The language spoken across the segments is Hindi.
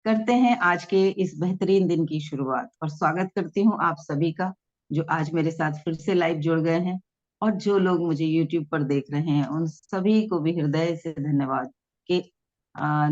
करते हैं आज के इस बेहतरीन दिन की शुरुआत और स्वागत करती हूँ आप सभी का जो आज मेरे साथ फिर से लाइव जुड़ गए हैं। और जो लोग मुझे YouTube पर देख रहे हैं उन सभी को भी हृदय से धन्यवाद कि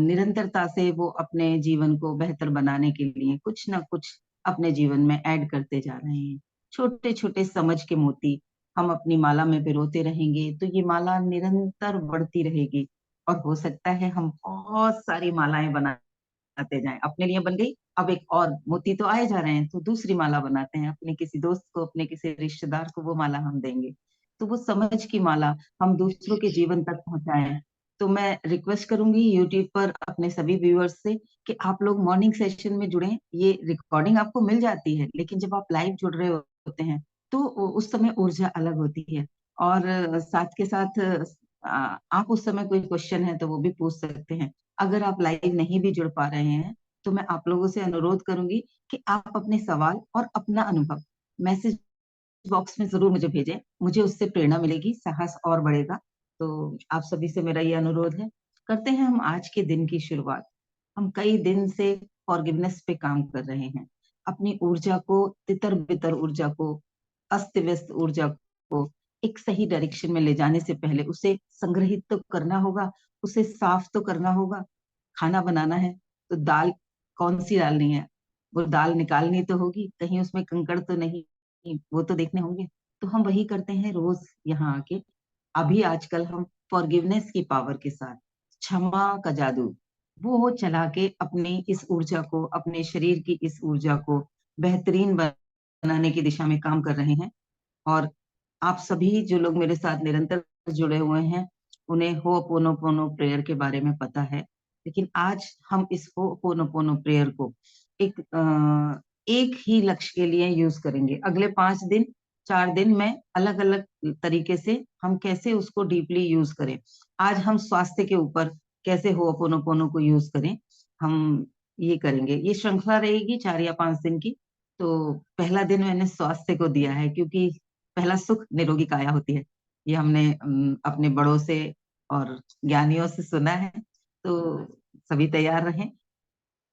निरंतरता से वो अपने जीवन को बेहतर बनाने के लिए कुछ ना कुछ अपने जीवन में ऐड करते जा रहे हैं। छोटे छोटे समझ के मोती हम अपनी माला में पिरोते रहेंगे तो ये माला निरंतर बढ़ती रहेगी। और हो सकता है हम बहुत सारी मालाएं बनाते जाएं। अपने लिए बन गई, अब एक और मोती तो आए जा रहे हैं तो दूसरी माला बनाते हैं, अपने किसी दोस्त को, अपने किसी रिश्तेदार को वो माला हम देंगे। तो वो समझ की माला हम दूसरों के जीवन तक पहुंचाएं। तो मैं रिक्वेस्ट करूंगी यूट्यूब पर अपने सभी व्यूअर्स से कि आप लोग मॉर्निंग सेशन में जुड़ें। ये रिकॉर्डिंग आपको मिल जाती है लेकिन जब आप लाइव जुड़ रहे होते हैं तो उस समय ऊर्जा अलग होती है। और साथ के साथ आप उस समय कोई क्वेश्चन है तो वो भी पूछ सकते हैं। अगर आप लाइव नहीं भी जुड़ पा रहे हैं तो मैं आप लोगों से अनुरोध करूंगी कि आप अपने सवाल और अपना अनुभव मैसेज बॉक्स में जरूर मुझे भेजें। मुझे उससे प्रेरणा मिलेगी, साहस और बढ़ेगा। तो आप सभी से मेरा ये अनुरोध है। करते हैं हम आज के दिन की शुरुआत। हम कई दिन से फॉरगिवनेस पे काम कर रहे हैं। अपनी ऊर्जा को, तितर बितर ऊर्जा को, अस्त व्यस्त ऊर्जा को एक सही डायरेक्शन में ले जाने से पहले उसे संग्रहित तो करना होगा, उसे साफ तो करना होगा। खाना बनाना है तो दाल कौन सी डालनी है, वो दाल निकालनी तो होगी, कहीं उसमें कंकड़ तो नहीं, वो तो देखने होंगे। तो हम वही करते हैं रोज यहाँ आके। अभी आजकल हम फॉरगिवनेस की पावर के साथ, क्षमा का जादू वो चला के अपनी इस ऊर्जा को, अपने शरीर की इस ऊर्जा को बेहतरीन बनाने की दिशा में काम कर रहे हैं। और आप सभी जो लोग मेरे साथ निरंतर जुड़े हुए हैं उन्हें होपोनोपोनो प्रेयर के बारे में पता है। लेकिन आज हम इस होपोनोपोनो प्रेयर को एक ही लक्ष्य के लिए यूज करेंगे। अगले 5 दिन, 4 दिन में अलग अलग तरीके से हम कैसे उसको डीपली यूज करें। आज हम स्वास्थ्य के ऊपर कैसे होपोनोपोनो को यूज करें, हम ये करेंगे। ये श्रृंखला रहेगी 4 या 5 दिन की। तो पहला दिन मैंने स्वास्थ्य को दिया है क्योंकि पहला सुख निरोगी काया होती है। ये हमने अपने बड़ों से और ज्ञानियों से सुना है। तो सभी तैयार रहें।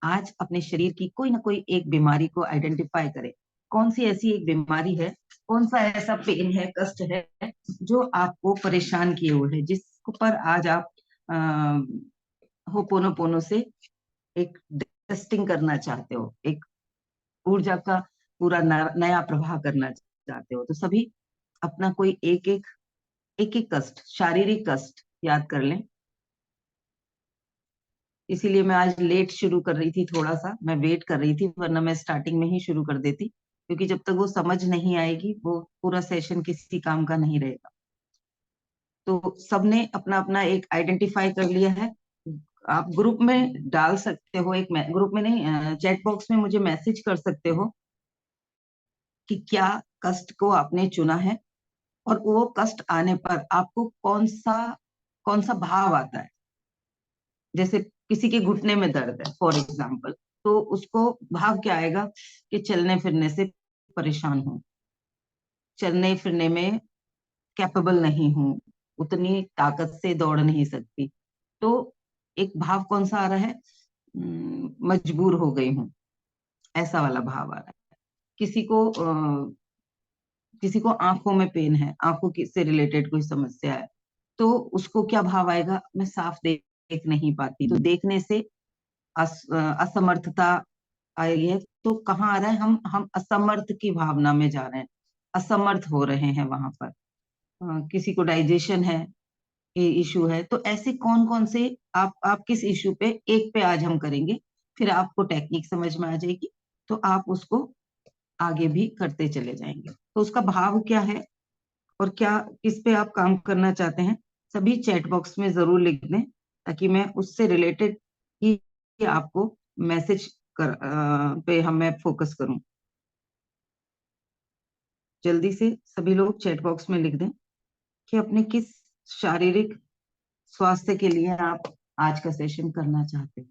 आज अपने शरीर की कोई ना कोई एक बीमारी को आइडेंटिफाई करें। कौन सी ऐसी एक बीमारी है, कौन सा ऐसा पेन है, कष्ट है जो आपको परेशान किए हुए है, जिसको पर आज आप होपोनोपोनो से एक टेस्टिंग करना चाहते हो, एक ऊर्जा का पूरा नया प्रवाह करना चाहते हो। तो सभी अपना कोई एक एक कष्ट, शारीरिक कष्ट याद कर लें। इसीलिए मैं आज लेट शुरू कर रही थी, थोड़ा सा मैं वेट कर रही थी, वरना मैं स्टार्टिंग में ही शुरू कर देती क्योंकि जब तक वो समझ नहीं आएगी वो पूरा सेशन किसी काम का नहीं रहेगा। तो सबने अपना अपना एक आइडेंटिफाई कर लिया है। आप ग्रुप में डाल सकते हो, एक ग्रुप में नहीं, चैट बॉक्स में मुझे मैसेज कर सकते हो कि क्या कष्ट को आपने चुना है और वो कष्ट आने पर आपको कौन सा भाव आता है। जैसे किसी के घुटने में दर्द है फॉर एग्जाम्पल, तो उसको भाव क्या आएगा कि चलने फिरने से परेशान हूं, चलने फिरने में कैपेबल नहीं हूं, उतनी ताकत से दौड़ नहीं सकती। तो एक भाव कौन सा आ रहा है, मजबूर हो गई हूं, ऐसा वाला भाव आ रहा है। किसी को किसी को आंखों में पेन है, आंखों की से रिलेटेड कोई समस्या है, तो उसको क्या भाव आएगा, मैं साफ देख नहीं पाती। तो देखने से असमर्थता आई है। तो कहाँ आ रहा है, हम असमर्थ की भावना में जा रहे हैं, असमर्थ हो रहे हैं वहां पर। किसी को डाइजेशन है, ये इशू है। तो ऐसे कौन कौन से आप किस इशू पे, एक पे आज हम करेंगे, फिर आपको टेक्निक समझ में आ जाएगी तो आप उसको आगे भी करते चले जाएंगे। तो उसका भाव क्या है और क्या, किस पे आप काम करना चाहते हैं, सभी चैट बॉक्स में जरूर लिख दें ताकि मैं उससे रिलेटेड ही आपको मैसेज पे मैं फोकस करूं। जल्दी से सभी लोग चैट बॉक्स में लिख दें कि अपने किस शारीरिक स्वास्थ्य के लिए आप आज का सेशन करना चाहते हैं।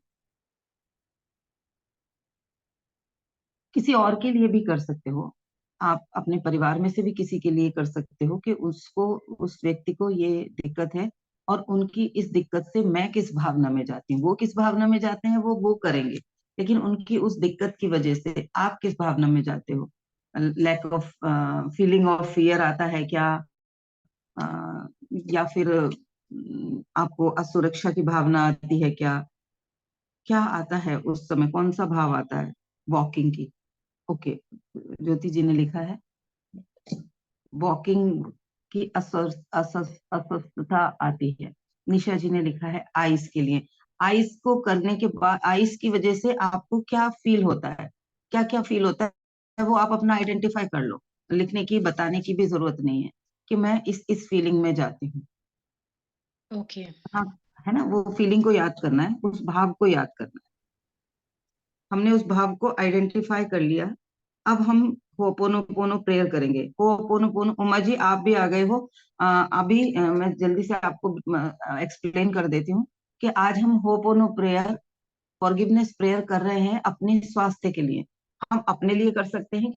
किसी और के लिए भी कर सकते हो, आप अपने परिवार में से भी किसी के लिए कर सकते हो कि उसको, उस व्यक्ति को ये दिक्कत है और उनकी इस दिक्कत से मैं किस भावना में जाती हूँ, वो किस भावना में जाते हैं वो करेंगे। लेकिन उनकी उस दिक्कत की वजह से आप किस भावना में जाते हो? Lack of feeling of fear आता है क्या? अ, या फिर आपको असुरक्षा की भावना आती है क्या? क्या आता है उस समय, कौन सा भाव आता है वॉकिंग की? ओके, ज्योति जी ने लिखा है वॉकिंग की अस्वस्थता आती है। निशा जी ने लिखा है आइस के लिए। आइस को करने के बाद, आइस की वजह से आपको क्या फील होता है, क्या क्या फील होता है, वो आप अपना आइडेंटिफाई कर लो। लिखने की, बताने की भी जरूरत नहीं है कि मैं इस फीलिंग में जाती हूँ। ओके। हाँ, है ना, वो फीलिंग को याद करना है, उस भाव को याद करना है। हमने उस भाव को आइडेंटिफाई कर लिया। अब हम होपोनोपोनो प्रेयर करेंगे। होपोनोपोनो, उमा जी आप भी आ गए हो। अभी मैं जल्दी से आपको एक्सप्लेन कर देती हूँ कि आज हम होपोनो प्रेयर, फॉरगिवनेस प्रेयर कर रहे हैं अपने स्वास्थ्य के लिए। हम अपने लिए कर सकते हैं,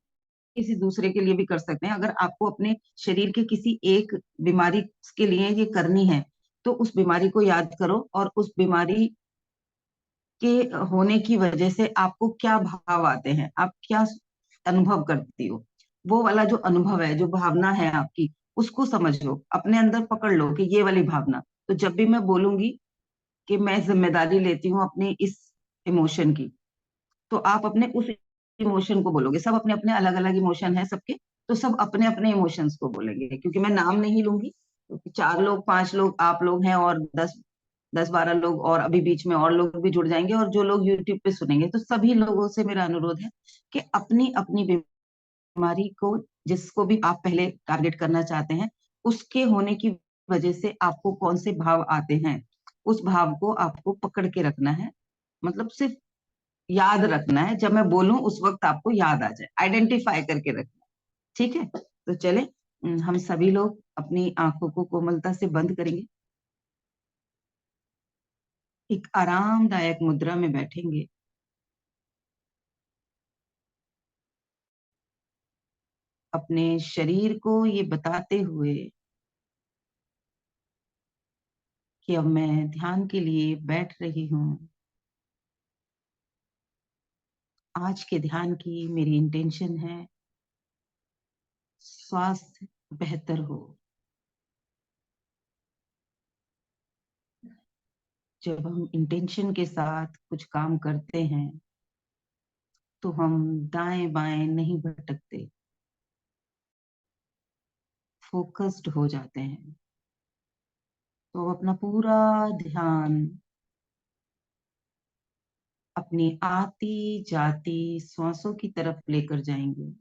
किसी दूसरे के लिए भी कर सकते हैं। अगर आपको अपने शरीर के किसी एक बीमारी के लिए ये करनी है, तो उस बीमारी को याद करो और उस बीमारी के होने की वजह से आपको क्या भाव आते हैं, आप क्या अनुभव करती हो। वो वाला जो अनुभव है, जो भावना है आपकी, उसको समझ लो, अपने अंदर पकड़ लो कि ये वाली भावना। तो जब भी मैं बोलूंगी कि मैं जिम्मेदारी लेती हूँ अपनी इस इमोशन की, तो आप अपने उस इमोशन को बोलोगे। सब अपने अपने अलग अलग इमोशन है सबके, तो सब अपने अपने इमोशंस को बोलेंगे, क्योंकि मैं नाम नहीं लूंगी। क्योंकि 4 लोग 5 लोग आप लोग हैं, और 10 10 12 लोग और अभी बीच में और लोग भी जुड़ जाएंगे, और जो लोग यूट्यूब पे सुनेंगे, तो सभी लोगों से मेरा अनुरोध है कि अपनी अपनी बीमारी को, जिसको भी आप पहले टारगेट करना चाहते हैं, उसके होने की वजह से आपको कौन से भाव आते हैं, उस भाव को आपको पकड़ के रखना है। मतलब सिर्फ याद रखना है, जब मैं बोलूं उस वक्त आपको याद आ जाए, आइडेंटिफाई करके रखना है। ठीक है, तो चले, हम सभी लोग अपनी आंखों को कोमलता से बंद करेंगे, एक आरामदायक मुद्रा में बैठेंगे। अपने शरीर को ये बताते हुए कि अब मैं ध्यान के लिए बैठ रही हूँ। आज के ध्यान की मेरी इंटेंशन है स्वास्थ्य बेहतर हो। जब हम इंटेंशन के साथ कुछ काम करते हैं, तो हम दाएं बाएं नहीं भटकते, फोकस्ड हो जाते हैं। तो अपना पूरा ध्यान अपनी आती जाती श्वासों की तरफ लेकर जाएंगे।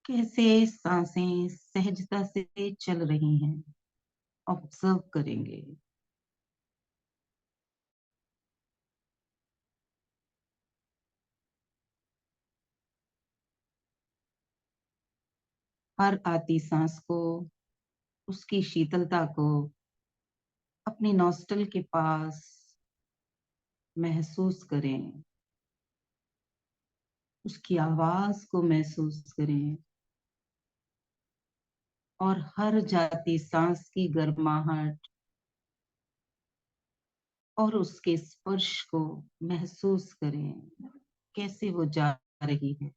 कैसे सांसें सहजता से चल रही हैं, ऑब्जर्व करेंगे। हर आती सांस को, उसकी शीतलता को अपनी नॉस्टल के पास महसूस करें, उसकी आवाज को महसूस करें, और हर जाती सांस की गर्माहट और उसके स्पर्श को महसूस करें, कैसे वो जा रही है।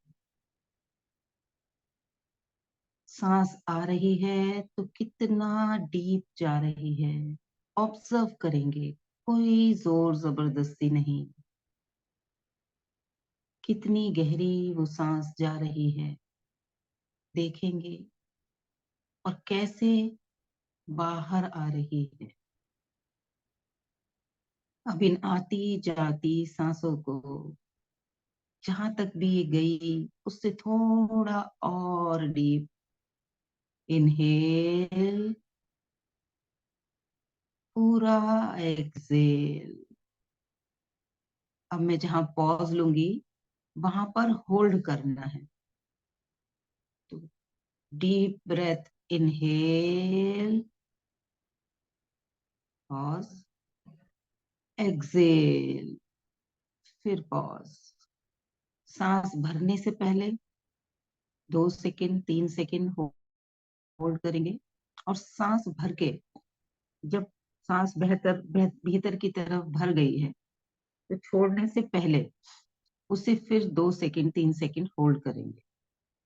सांस आ रही है तो कितना डीप जा रही है, ऑब्जर्व करेंगे, कोई जोर जबरदस्ती नहीं। कितनी गहरी वो सांस जा रही है देखेंगे, और कैसे बाहर आ रही है। अब इन आती जाती सांसों को, जहां तक भी ये गई, उससे थोड़ा और डीप इनहेल, पूरा एक्सेल। अब मैं जहां पॉज लूंगी, वहां पर होल्ड करना है। तो deep breath, inhale, pause, exhale, फिर पॉज। सांस भरने से पहले 2 सेकंड 3 सेकंड होल्ड करेंगे और सांस भर के, जब सांस भीतर की तरफ भर गई है तो छोड़ने से पहले उसे फिर 2 सेकंड 3 सेकंड होल्ड करेंगे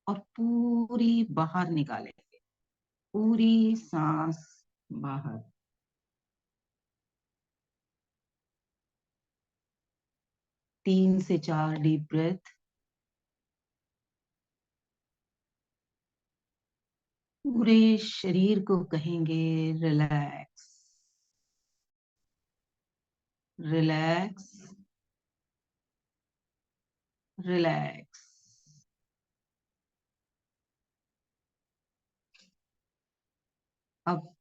और पूरी बाहर निकालेंगे, पूरी सांस बाहर। 3 से 4 डीप ब्रेथ। पूरे शरीर को कहेंगे रिलैक्स, रिलैक्स, रिलैक्स। अब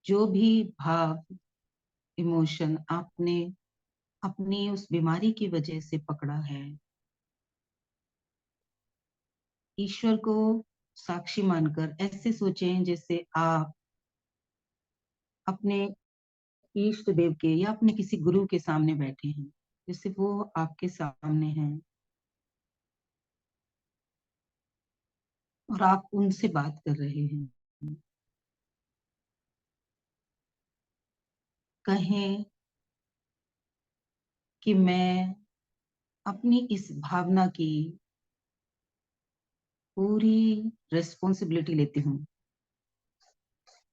जो भी भाव, इमोशन आपने अपनी उस बीमारी की वजह से पकड़ा है, ईश्वर को साक्षी मानकर ऐसे सोचें जैसे आप अपने इष्ट देव के या अपने किसी गुरु के सामने बैठे हैं, जैसे वो आपके सामने हैं और आप उनसे बात कर रहे हैं। कहें कि मैं अपनी इस भावना की पूरी रिस्पॉन्सिबिलिटी लेती हूँ।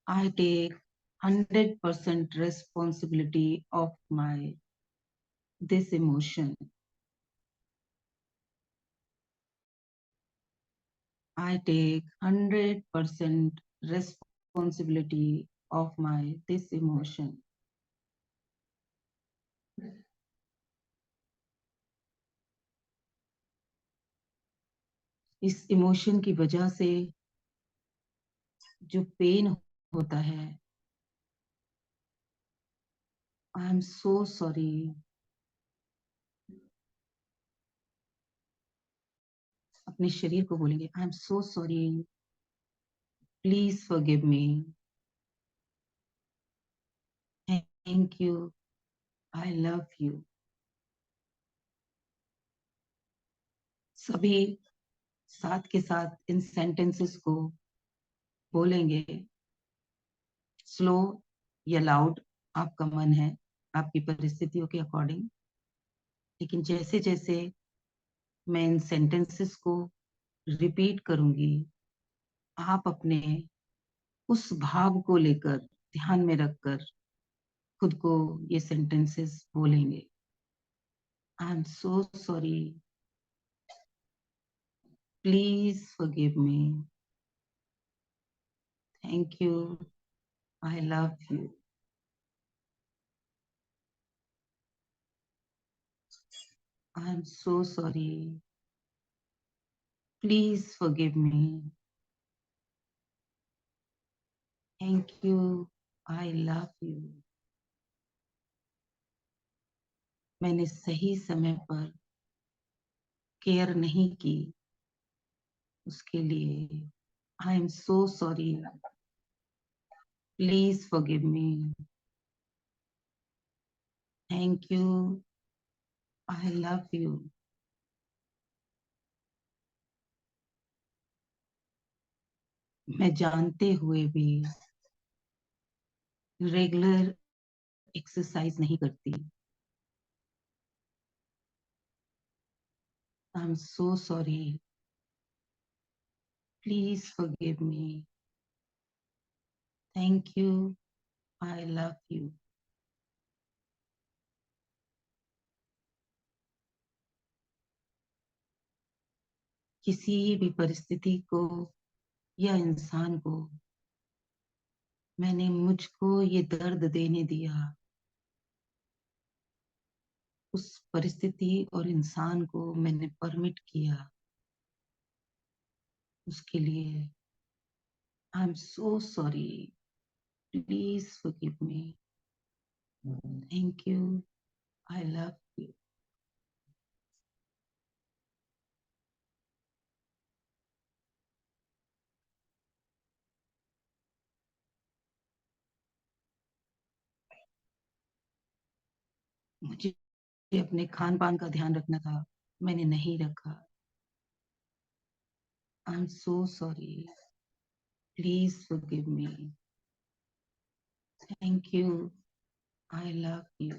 I take 100% responsibility of my this emotion. I take 100% responsibility of my this emotion. इस इमोशन की वजह से जो पेन होता है, आई एम सो सॉरी। अपने शरीर को बोलेंगे I am so sorry, please forgive me, thank you, I love you. सभी साथ के साथ इन सेंटेंसेस को बोलेंगे, स्लो या लाउड, आपका मन है, आपकी परिस्थितियों के अकॉर्डिंग। लेकिन जैसे जैसे मैं इन सेंटेंसेस को रिपीट करूंगी, आप अपने उस भाव को लेकर ध्यान में रखकर खुद को ये सेंटेंसेस बोलेंगे। I am so sorry, please forgive me, thank you, I love you. I am so sorry, please forgive me, thank you, I love you. मैंने सही समय पर केयर नहीं की, उसके लिए I am so sorry, please forgive me, thank you, I love you. मैं जानते हुए भी रेगुलर एक्सरसाइज नहीं करती, I am so sorry, please forgive me, thank you, I love you. किसी भी परिस्थिति को या इंसान को मैंने मुझको ये दर्द देने दिया, उस परिस्थिति और इंसान को मैंने परमिट किया, उसके लिए I am so sorry, please forgive me, thank you, I love you. मुझे अपने खान पान का ध्यान रखना था, मैंने नहीं रखा, I am so sorry, Please forgive me. Thank you. I love you.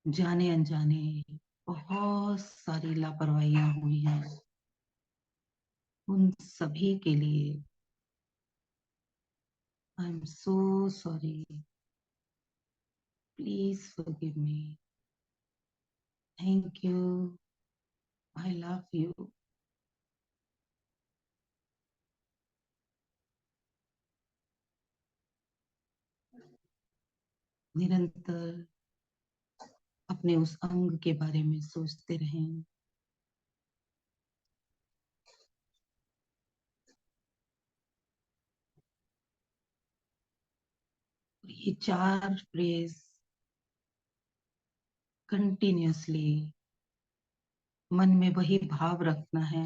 जाने अनजाने बहुत सारी लापरवाहियां हुई हैं, उन सभी के लिए I am so sorry. Please forgive me. Thank you. I love you. निरंतर अपने उस अंग के बारे में सोचते रहें. ये 4 फ्रेज कंटिन्यूअसली मन में वही भाव रखना है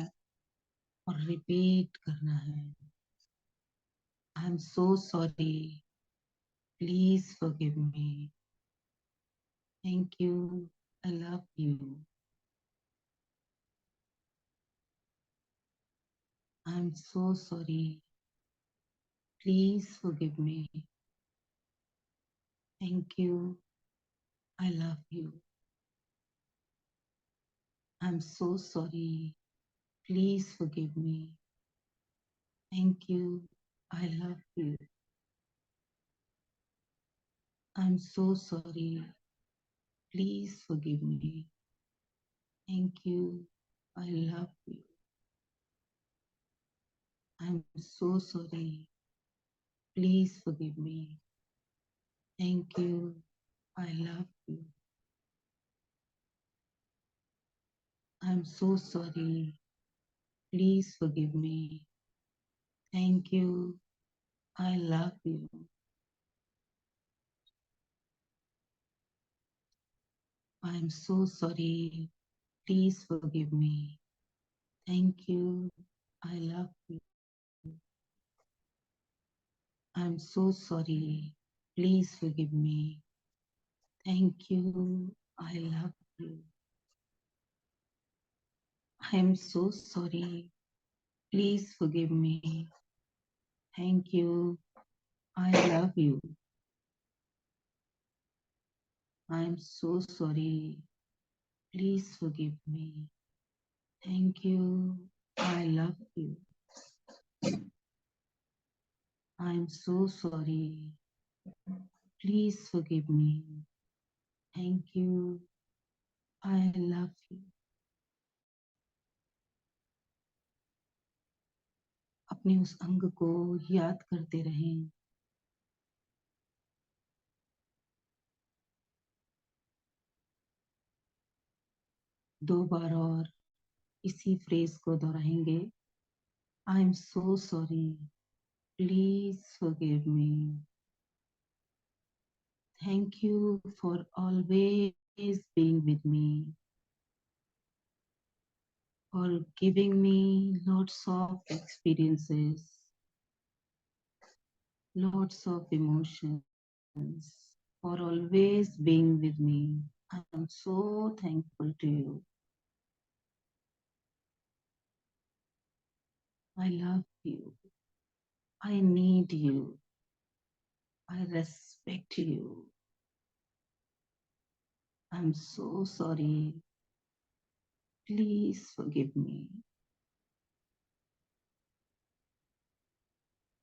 और रिपीट करना है. I am so sorry. Please forgive me. Thank you. I love you. I am so sorry. Please forgive me. Thank you. I love you. I am so sorry. Please forgive me. Thank you. I love you. I am so sorry. Please forgive me. Thank you. I love you. I am so sorry. Please forgive me. Thank you. I love you. I am so sorry. Please forgive me. Thank you. I love you. I am so sorry. Please forgive me. Thank you. I love you. I am so sorry. Please forgive me. Thank you. I love you. I am so sorry. Please forgive me. Thank you. I love you. I am so sorry. Please forgive me. Thank you. I love you. I am so sorry. Please forgive me. Thank you. I love you. अपने उस अंग को याद करते रहें. दो बार और इसी फ्रेज को दोहराएंगे. I am so sorry. Please forgive me. Thank you for always being with me, for giving me lots of experiences, lots of emotions, for always being with me. I am so thankful to you. I love you. I need you. I respect you. I'm so sorry. Please forgive me.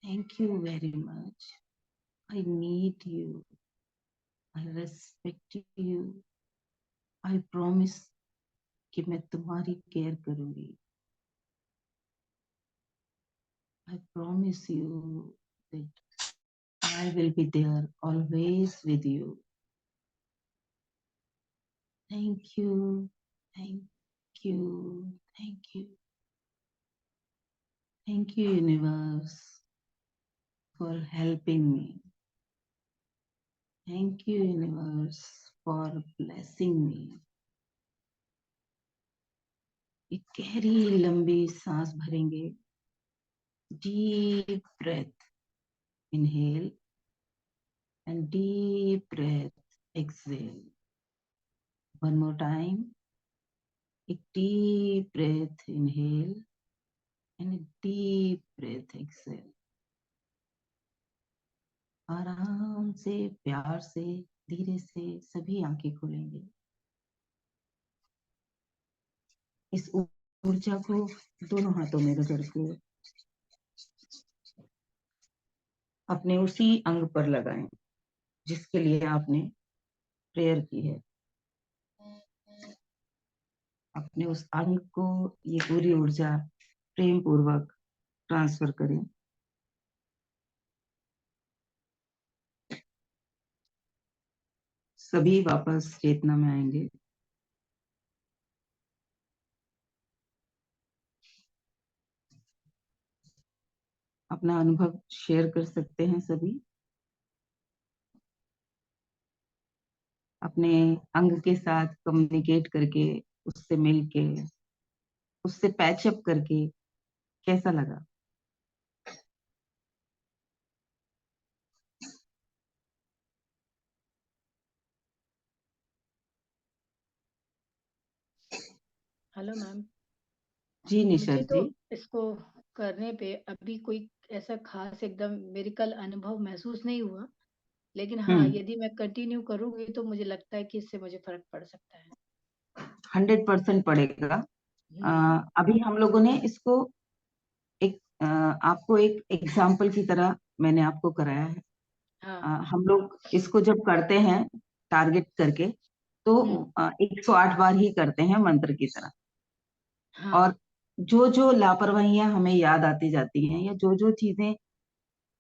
Thank you very much. I need you. I respect you. I promise कि मैं तुम्हारी केयर करूंगी. I promise you that I will be there always with you. Thank you. Thank you. Thank you. Thank you, universe, for helping me. Thank you, universe, for blessing me. एक गहरी लंबी सांस भरेंगे। Deep breath, inhale and deep breath exhale. One more time. एक deep breath inhale and deep breath exhale. आराम से, प्यार से, धीरे से सभी आंखें खोलेंगे। इस ऊर्जा को दोनों हाथों में रगड़ के अपने उसी अंग पर लगाएं जिसके लिए आपने प्रेयर की है। अपने उस अंग को ये पूरी ऊर्जा प्रेम पूर्वक ट्रांसफर करें। सभी वापस चेतना में आएंगे। अपना अनुभव शेयर कर सकते हैं सभी। अपने अंग के साथ कम्युनिकेट करके, उससे मिलके, उससे पैचअप करके कैसा लगा? Hello ma'am. जी निशा मुझे तो जी। इसको करने पे अभी कोई ऐसा खास एकदम मेडिकल अनुभव महसूस नहीं हुआ, लेकिन हाँ, हम्म। यदि मैं कंटिन्यू करूंगी तो मुझे लगता है कि इससे मुझे फर्क पड़ सकता है। 100% पड़ेगा। हम्म। अभी हम लोगों ने इसको एक आपको एक एग्जाम्पल की तरह मैंने आपको कराया है। हाँ। हम लोग इसको जब करते हैं टारगेट करके, तो हम्म। 108 बार ही करते हैं मंत्र की तरह। हाँ। और जो जो लापरवाहियां हमें याद आती जाती हैं, या जो जो चीजें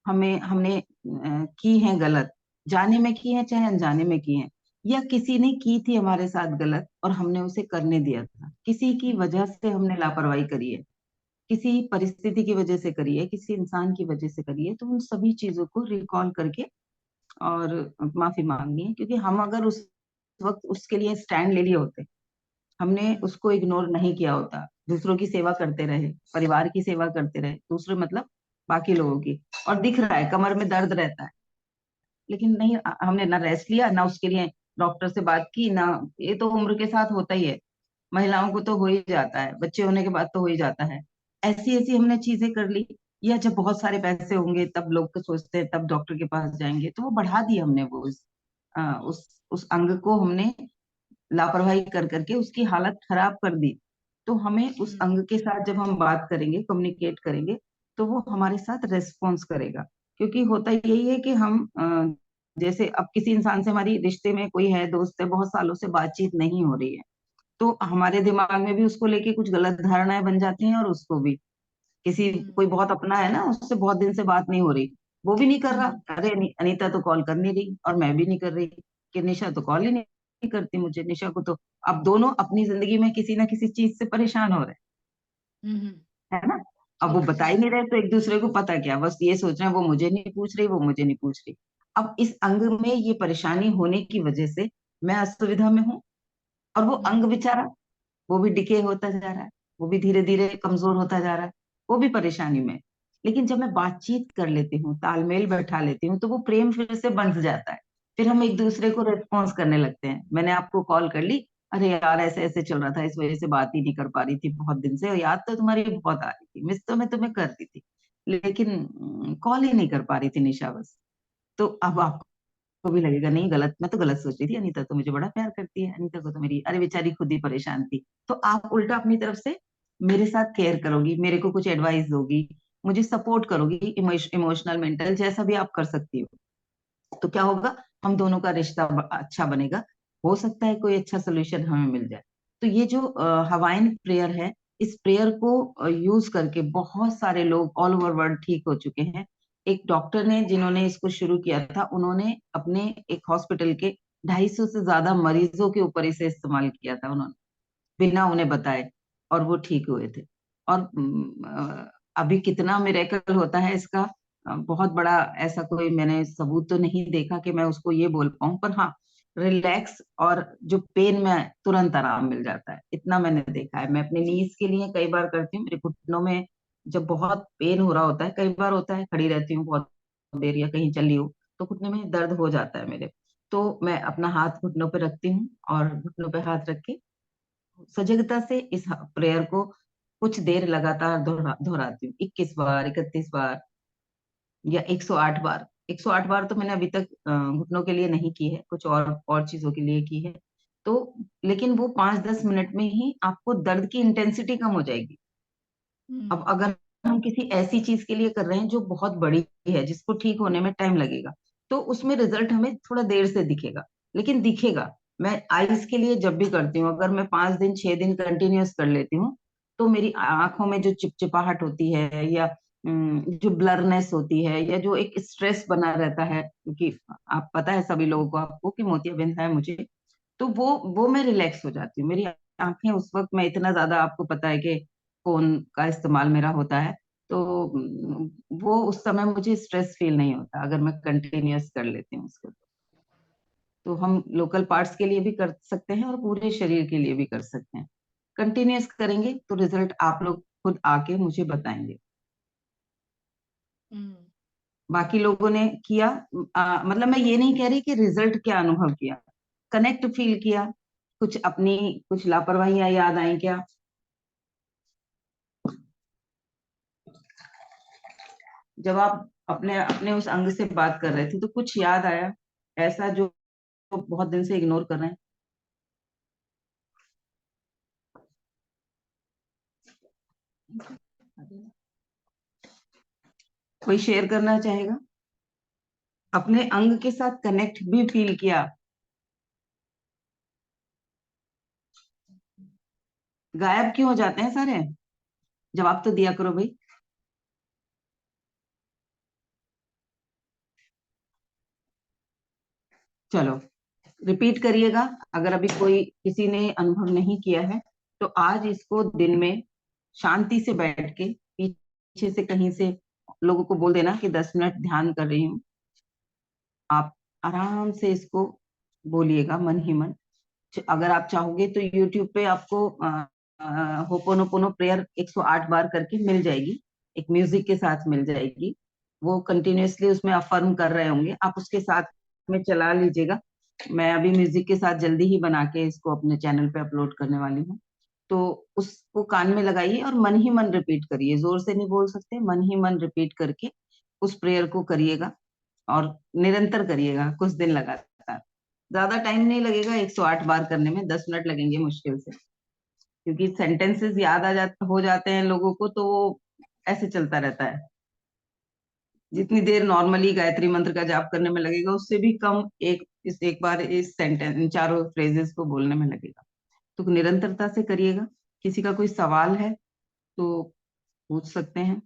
हमें हमने की हैं गलत, जाने में की हैं चाहे अनजाने में की हैं, या किसी ने की थी हमारे साथ गलत और हमने उसे करने दिया था, किसी की हम्म। वजह से हमने लापरवाही करी है, किसी परिस्थिति की वजह से करी है, किसी इंसान की वजह से करी है, तो उन सभी चीजों को रिकॉल करके और माफी मांगनी है। क्योंकि हम अगर उस वक्त उसके लिए स्टैंड ले लिए होते, हमने हम्म। उसको इग्नोर नहीं किया होता, दूसरों की सेवा करते रहे, परिवार की सेवा करते रहे, दूसरे मतलब बाकी लोगों की, और दिख रहा है कमर में दर्द रहता है, लेकिन नहीं, हमने ना रेस्ट लिया, ना उसके लिए डॉक्टर से बात की, ना, ये तो उम्र के साथ होता ही है, महिलाओं को तो हो ही जाता है, बच्चे होने के बाद तो हो ही जाता है। ऐसी ऐसी हमने चीजें कर ली। या जब बहुत सारे पैसे होंगे तब लोग तो सोचते हैं तब डॉक्टर के पास जाएंगे, तो वो बढ़ा दी हमने, वो उस अंग को हमने लापरवाही कर करके उसकी हालत खराब कर दी। तो हमें उस हम्म। अंग के साथ जब हम बात करेंगे, कम्युनिकेट करेंगे, तो वो हमारे साथ रेस्पॉन्स करेगा। क्योंकि होता यही है कि हम जैसे अब किसी इंसान से हमारी रिश्ते में कोई है, दोस्त है, बहुत सालों से बातचीत नहीं हो रही है, तो हमारे दिमाग में भी उसको लेके कुछ गलत धारणाएं बन जाती हैं, और उसको भी, किसी, हम्म। कोई बहुत अपना है ना, उससे बहुत दिन से बात नहीं हो रही, वो भी नहीं कर रहा, हम्म। अरे अनीता तो कॉल कर नहीं रही और मैं भी नहीं कर रही, कि निशा तो कॉल ही नहीं करती मुझे, निशा को तो, अब दोनों अपनी जिंदगी में किसी ना किसी चीज से परेशान हो रहे हम्म। हैं, है ना? अब वो ठीक है। बता ही नहीं रहे, तो एक दूसरे को पता क्या, बस ये सोच रहे हैं वो मुझे नहीं पूछ रही, वो मुझे नहीं पूछ रही। अब इस अंग में ये परेशानी होने की वजह से मैं असुविधा में हूँ, और वो अंग हम्म। बेचारा, वो भी डिके होता जा रहा है, वो भी धीरे धीरे कमजोर होता जा रहा है, वो भी परेशानी में। लेकिन जब मैं बातचीत कर लेती हूँ, तालमेल बैठा लेती हूँ, तो वो प्रेम फिर से बंध जाता है। फिर हम एक हम्म। दूसरे को रेस्पॉन्स करने लगते हैं। मैंने आपको कॉल कर ली, अरे यार ऐसे ऐसे चल रहा था, इस वजह से बात ही नहीं कर पा रही थी बहुत दिन से, और याद तो तुम्हारी बहुत आ रही थी, मिस तो मैं तुम्हें करती थी, लेकिन कॉल ही नहीं कर पा रही थी निशा, बस। तो अब हम्म। आपको भी लगेगा नहीं, गलत, मैं तो गलत सोच रही थी, अनीता तो मुझे बड़ा प्यार करती है, अनीता को तो मेरी, अरे बेचारी खुद ही परेशान थी। तो आप उल्टा अपनी तरफ से मेरे साथ केयर करोगी, मेरे को कुछ एडवाइस दोगी, मुझे सपोर्ट करोगी, इमोशनल मेंटल जैसा भी आप कर सकती हो। तो क्या होगा, हम दोनों का रिश्ता अच्छा बनेगा। हो सकता है कोई अच्छा सोल्यूशन हमें मिल जाए। तो ये जो हवाइन प्रेयर है, इस प्रेयर को यूज करके बहुत सारे लोग ऑल ओवर वर्ल्ड ठीक हो चुके हैं। एक डॉक्टर ने, जिन्होंने इसको शुरू किया था, उन्होंने अपने एक हॉस्पिटल के 250 से ज्यादा मरीजों के ऊपर इसे इस्तेमाल किया था उन्होंने, बिना उन्हें बताए, और वो ठीक हुए थे। और अभी कितना मिरेकल होता है इसका, बहुत बड़ा, ऐसा कोई मैंने सबूत तो नहीं देखा कि मैं उसको ये बोल पाऊं, पर हाँ, रिलैक्स और जो पेन में तुरंत आराम मिल जाता है, इतना मैंने देखा है। मैं अपने नीज के लिए कई बार करती हूँ। मेरे घुटनों में जब बहुत पेन हो रहा होता है, कई बार होता है खड़ी रहती हूँ बहुत देर या कहीं चली हूँ, तो घुटने में दर्द हो जाता है मेरे। तो मैं अपना हाथ घुटनों पे रखती हूँ और घुटनों पे हाथ रख के सजगता से इस प्रेयर को कुछ देर लगातार दोहराती हूँ, 21 बार, 31 बार या 108 बार। 108 बार तो मैंने अभी तक घुटनों के लिए नहीं की है, कुछ और चीजों के लिए की है। तो लेकिन वो 5-10 मिनट में ही आपको दर्द की इंटेंसिटी कम हो जाएगी। अब हम्म। अगर हम किसी ऐसी चीज के लिए कर रहे हैं जो बहुत बड़ी है, जिसको ठीक होने में टाइम लगेगा, तो उसमें रिजल्ट हमें थोड़ा देर से दिखेगा, लेकिन दिखेगा। मैं आईज के लिए जब भी करती हूँ, अगर मैं 5 दिन 6 दिन कंटिन्यूअस कर लेती हूँ, तो मेरी आंखों में जो चिपचिपाहट होती है या जो ब्लरनेस होती है या जो एक स्ट्रेस बना रहता है, क्योंकि आप पता है सभी लोगों को, आपको कि मोतियाबिंद है मुझे, तो वो मैं रिलैक्स हो जाती हूँ। मेरी आंखें उस वक्त, मैं इतना ज्यादा, आपको पता है कि फोन का इस्तेमाल मेरा होता है, तो वो उस समय मुझे स्ट्रेस फील नहीं होता अगर मैं कंटिन्यूअस कर लेती हूँ उसको। तो हम लोकल पार्ट्स के लिए भी कर सकते हैं और पूरे शरीर के लिए भी कर सकते हैं। कंटिन्यूअस करेंगे तो रिजल्ट आप लोग खुद आके मुझे बताएंगे। हम्म। बाकी लोगों ने किया, मतलब मैं ये नहीं कह रही कि रिजल्ट क्या अनुभव किया, कनेक्ट फील किया, कुछ अपनी कुछ लापरवाहियां याद आई क्या? जब आप अपने अपने उस अंग से बात कर रहे थे तो कुछ याद आया ऐसा जो बहुत दिन से इग्नोर कर रहे हैं? कोई शेयर करना चाहेगा? अपने अंग के साथ कनेक्ट भी फील किया? गायब क्यों हो जाते हैं सारे? जवाब तो दिया करो भाई। चलो, रिपीट करिएगा। अगर अभी कोई किसी ने अनुभव नहीं किया है, तो आज इसको दिन में शांति से बैठ के पीछे से कहीं से लोगों को बोल देना कि 10 मिनट ध्यान कर रही हूँ। आप आराम से इसको बोलिएगा मन ही मन। अगर आप चाहोगे तो यूट्यूब पे आपको होपोनोपोनो प्रेयर 108 बार करके मिल जाएगी, एक म्यूजिक के साथ मिल जाएगी। वो कंटिन्यूअसली उसमें अफर्म कर रहे होंगे, आप उसके साथ में चला लीजिएगा। मैं अभी म्यूजिक के साथ जल्दी ही बना के इसको अपने चैनल पे अपलोड करने वाली हूँ। तो उसको कान में लगाइए और मन ही मन रिपीट करिए, जोर से नहीं बोल सकते, मन ही मन रिपीट करके उस प्रेयर को करिएगा और निरंतर करिएगा कुछ दिन लगातार। ज्यादा टाइम नहीं लगेगा 108 बार करने में, 10 मिनट लगेंगे मुश्किल से, क्योंकि सेंटेंसेस याद हो जाते हैं लोगों को, तो वो ऐसे चलता रहता है। जितनी देर नॉर्मली गायत्री मंत्र का जाप करने में लगेगा, उससे भी कम एक बार इस सेंटेंस, इन चारों फ्रेजेस को बोलने में लगेगा। तो निरंतरता से करिएगा। किसी का कोई सवाल है तो पूछ सकते हैं।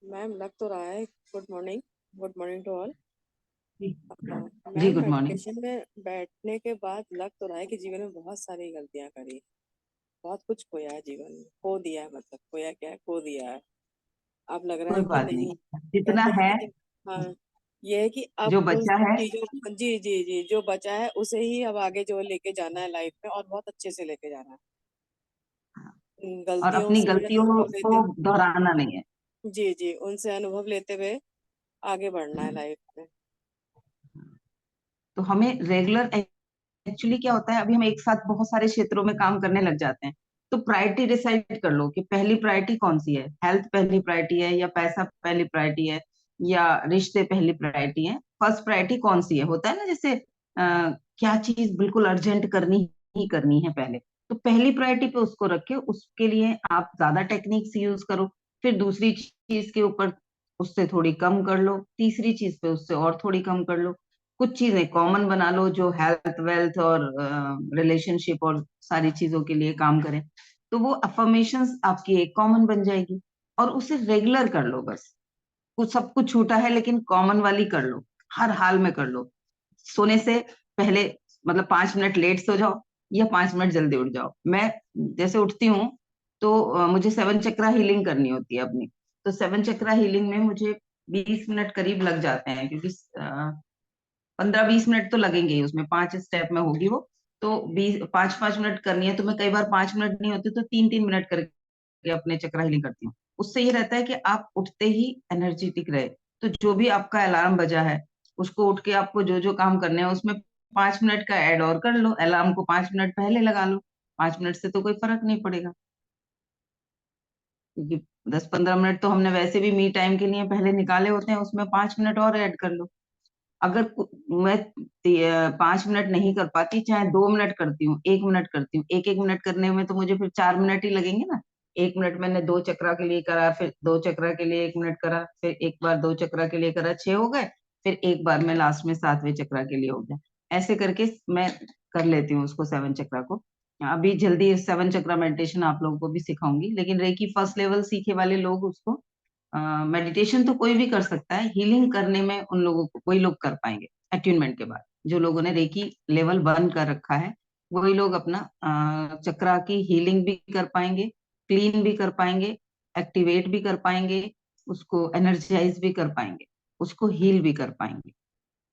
मैम लग तो रहा है। Good morning. Good morning to all. जी जी, मैम गुड मॉर्निंग। मेडिटेशन में बैठने के बाद लग तो रहा है कि जीवन में बहुत सारी गलतियां करी, बहुत कुछ खोया है, जीवन में खो दिया है, मतलब खोया क्या है, खो दिया है। अब लग रहा कोई है कि बात नहीं, नहीं। जितना कहते हैं है, कि जब, हाँ, ये है कि अब जो उन बच्चा सब है, चीजों, जी जी जी, जो बचा है उसे ही अब आगे जो लेके जाना है लाइफ में, और बहुत अच्छे से लेके जाना है। और गलतियों अपनी से गलतियों अनुभव को लेते, दोहराना नहीं है। जी जी, उनसे अनुभव लेते हुए आगे बढ़ना है लाइफ में। तो हमें रेगुलर, एक्चुअली क्या होता है, अभी हम एक साथ बहुत सारे क्षेत्रों में काम करने लग जाते हैं। तो प्रायोरिटी डिसाइड कर लो कि पहली प्रायोरिटी कौन सी है। हेल्थ पहली प्रायोरिटी है या पैसा पहली प्रायोरिटी है या रिश्ते पहली प्रायोरिटी है? फर्स्ट प्रायोरिटी कौन सी है? होता है ना, जैसे क्या चीज बिल्कुल अर्जेंट करनी ही करनी है पहले, तो पहली प्रायोरिटी पे उसको रखे, उसके लिए आप ज्यादा टेक्निक्स यूज करो। फिर दूसरी चीज के ऊपर उससे थोड़ी कम कर लो, तीसरी चीज पे उससे और थोड़ी कम कर लो। कुछ चीजें कॉमन बना लो जो हेल्थ वेल्थ और रिलेशनशिप और सारी चीजों के लिए काम करें। तो वो अफर्मेशंस आपकी एक कॉमन बन जाएगी, और उसे रेगुलर कर लो बस। कुछ सब कुछ छूटा है लेकिन कॉमन वाली कर लो, हर हाल में कर लो। सोने से पहले, मतलब 5 मिनट लेट सो जाओ या 5 मिनट जल्दी उठ जाओ। मैं जैसे उठती हूँ तो मुझे 7 चक्रा हीलिंग करनी होती है अपनी। तो 7 चक्रा हीलिंग में मुझे 20 मिनट करीब लग जाते हैं, क्योंकि 15-20 मिनट तो लगेंगे ही, उसमें 5 स्टेप में होगी वो, तो 5-5 मिनट करनी है। तो मैं कई बार 5 मिनट नहीं होती तो 3-3 मिनट करके अपने चक्र हीलिंग करती हूँ। उससे ये रहता है कि आप उठते ही एनर्जेटिक रहे। तो जो भी आपका अलार्म बजा है, उसको उठ के आपको जो जो काम करने हैं उसमें 5 मिनट का ऐड और कर लो, अलार्म को 5 मिनट पहले लगा लो। 5 मिनट से तो कोई फर्क नहीं पड़ेगा, क्योंकि 10-15 मिनट तो हमने वैसे भी मी टाइम के लिए पहले निकाले होते हैं, उसमें 5 मिनट और ऐड कर लो। अगर मैं 5 मिनट नहीं कर पाती, चाहे 2 मिनट करती हूँ, 1 मिनट करती हूँ, एक मिनट करने में तो मुझे फिर 4 मिनट ही लगेंगे ना। 1 मिनट मैंने 2 चक्रा के लिए करा, फिर 2 चक्रा के लिए 1 मिनट करा, फिर एक बार 2 चक्रा के लिए करा, 6 हो गए। फिर एक बार में लास्ट में 7वें चक्रा के लिए हो गया। ऐसे करके मैं कर लेती हूँ उसको, 7 चक्रा को। अभी जल्दी 7 चक्रा मेडिटेशन आप लोगों को भी सिखाऊंगी, लेकिन रेकी फर्स्ट लेवल सीखे वाले लोग उसको, मेडिटेशन तो कोई भी कर सकता है, हीलिंग करने में उन लोगों को कोई लोग कर पाएंगे अट्यूनमेंट के बाद। जो लोगों ने रेकी लेवल 1 कर रखा है, वही लोग अपना चक्रा की हीलिंग भी कर पाएंगे, क्लीन भी कर पाएंगे, एक्टिवेट भी कर पाएंगे, उसको एनर्जाइज भी कर पाएंगे, उसको हील भी कर पाएंगे।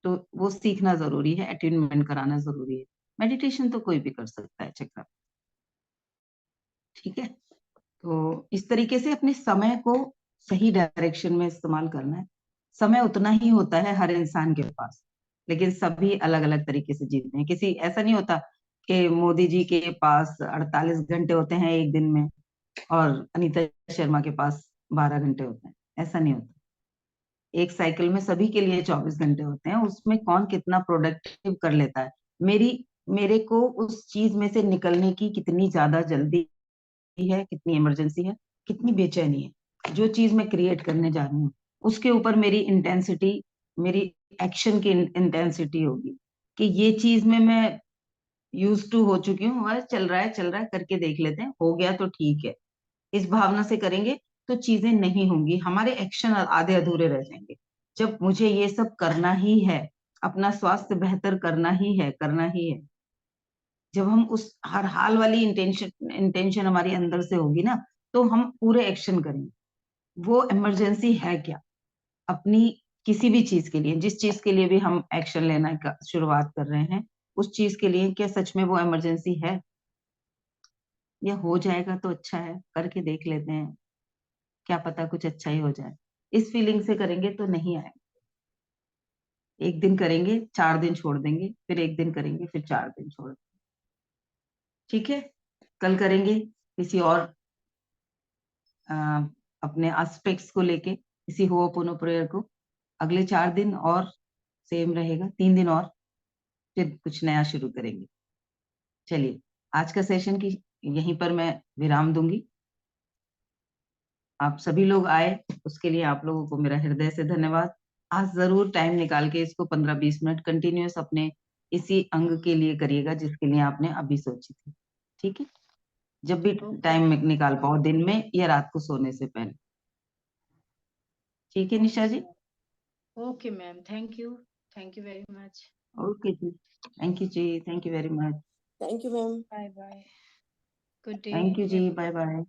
तो वो सीखना जरूरी है, अट्यूनमेंट कराना जरूरी है। मेडिटेशन तो कोई भी कर सकता है चक्रा, ठीक है। तो इस तरीके से अपने समय को सही डायरेक्शन में इस्तेमाल करना है। समय उतना ही होता है हर इंसान के पास, लेकिन सभी अलग अलग तरीके से जीते हैं। किसी ऐसा नहीं होता कि मोदी जी के पास 48 घंटे होते हैं एक दिन में और अनीता शर्मा के पास 12 घंटे होते हैं, ऐसा नहीं होता। एक साइकिल में सभी के लिए 24 घंटे होते हैं, उसमें कौन कितना प्रोडक्टिव कर लेता है। मेरे को उस चीज में से निकलने की कितनी ज्यादा जल्दी है, कितनी इमरजेंसी है, कितनी बेचैनी है, जो चीज मैं क्रिएट करने जा रही हूँ उसके ऊपर मेरी इंटेंसिटी, मेरी एक्शन की इंटेंसिटी होगी कि ये चीज में मैं यूज टू हो चुकी हूँ, बस चल रहा है करके देख लेते हैं, हो गया तो ठीक है। इस भावना से करेंगे तो चीजें नहीं होंगी, हमारे एक्शन आधे अधूरे रह जाएंगे। जब मुझे ये सब करना ही है, अपना स्वास्थ्य बेहतर करना ही है, करना ही है, जब हम उस हर हाल वाली इंटेंशन हमारी अंदर से होगी ना, तो हम पूरे एक्शन करेंगे। वो इमरजेंसी है क्या, अपनी किसी भी चीज के लिए, जिस चीज के लिए भी हम एक्शन लेना का शुरुआत कर रहे हैं, उस चीज के लिए क्या सच में वो इमरजेंसी है, या हो जाएगा तो अच्छा है, करके देख लेते हैं, क्या पता कुछ अच्छा ही हो जाए। इस फीलिंग से करेंगे तो नहीं आएगा। एक दिन करेंगे, 4 दिन छोड़ देंगे, फिर एक दिन करेंगे, फिर 4 दिन छोड़ देंगे, ठीक है। कल करेंगे किसी और अ, अपने एस्पेक्ट्स को लेके, किसी होओपोनो प्रेयर को। अगले 4 दिन और सेम रहेगा, 3 दिन और, फिर कुछ नया शुरू करेंगे। चलिए, आज का सेशन की यहीं पर मैं विराम दूंगी। आप सभी लोग आए, उसके लिए आप लोगों को मेरा हृदय से धन्यवाद। आज जरूर टाइम निकाल के इसको 15-20 मिनट कंटिन्यूअस अपने इसी अंग के लिए करिएगा जिसके लिए आपने अभी सोची थी, ठीक है। जब भी टाइम निकाल पाओ, दिन में या रात को सोने से पहले, ठीक है Nisha ji. Okay ma'am, thank you very much. Okay जी, थैंक यू जी, thank you very much. Thank you ma'am. Bye bye, good day. Thank you जी, बाय बाय।